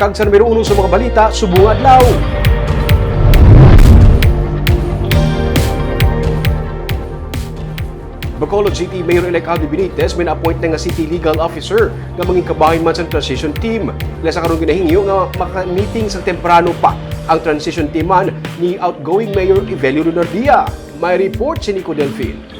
kag sa numero 1 sa mga balita subong adlaw. Bacolod City Mayor-elect Aldi Benitez may na-appoint na nga City Legal Officer nga manging kabahin man sa transition team. Kaya sa karong ginahingyo nga maka-meeting sa temprano pa ang transition team man ni outgoing Mayor Evelio Lunardia. May report si Nico Delfin.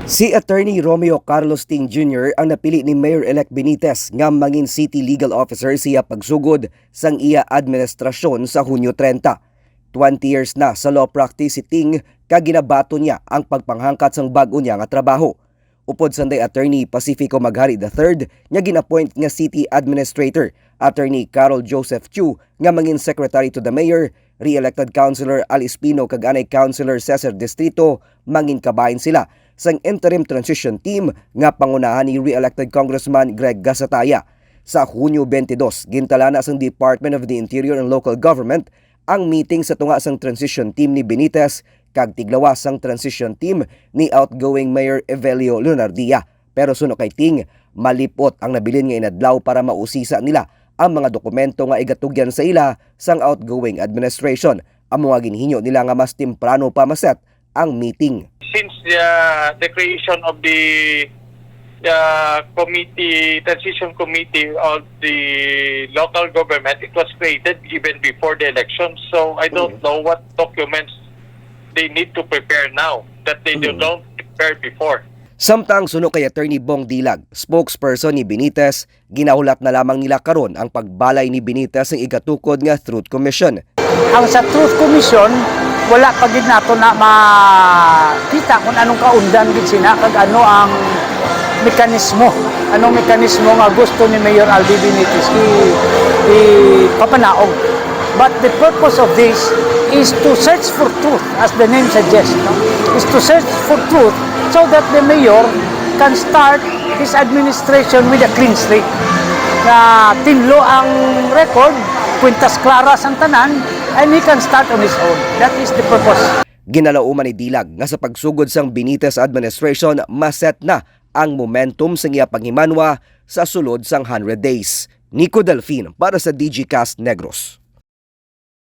Si Attorney Romeo Carlos Ting Jr. ang napili ni Mayor-elect Benitez nga mangin City Legal Officer siya pagsugod sang iya administrasyon sa Hunyo 30. 20 years na sa law practice si Ting kag ginabato niya ang pagpanghangkat sang bag-o niya nga trabaho. Upod sanday Attorney Pacifico Maghari III nga ginappoint nga City Administrator, Attorney Carol Joseph Chu nga mangin Secretary to the Mayor, re-elected Councilor Alice Pino kag anay Councilor Cesar Distrito mangin kabahin sila sang interim transition team nga pangunahan ni re-elected Congressman Greg Gasataya. Sa Hunyo 22, gintala na sang Department of the Interior and Local Government ang meeting sa tunga sang transition team ni Benitez kag tiglawas sang transition team ni outgoing Mayor Evelio Lunardia. Pero suno kay Ting, malipot ang nabilin nga inadlaw para mausisa nila ang mga dokumento nga igatugyan sa ila sang outgoing administration. Ang mga ginhinyo nila nga mas temprano pa maset ang meeting. Since the creation of the committee, transition committee of the local government, it was created even before the election. So I don't know what documents they need to prepare now that they don't prepare before. Samtang suno kay Attorney Bong Dilag, spokesperson ni Benitez, ginahulat na lamang nila karon ang pagbalay ni Benitez ng igatukod nga Truth Commission. Ang sa Truth Commission, wala pa gid nato na makita kung anong kaundan gid sina kag ano ang mekanismo. Anong mekanismo nga gusto ni Mayor Aldi Benitez papanaog. But the purpose of this is to search for truth, as the name suggests, no? Is to search for truth so that the mayor can start his administration with a clean slate. Na tinlo ang record, kwintas klaras ang tanan, and he can start on his own. That is the purpose. Ginalauman ni Dilag nga sa pagsugod sang Benitez administration, maset na ang momentum sa iya paghimanwa sa sulod sang 100 days. Nico Delfin para sa DGCast Negros.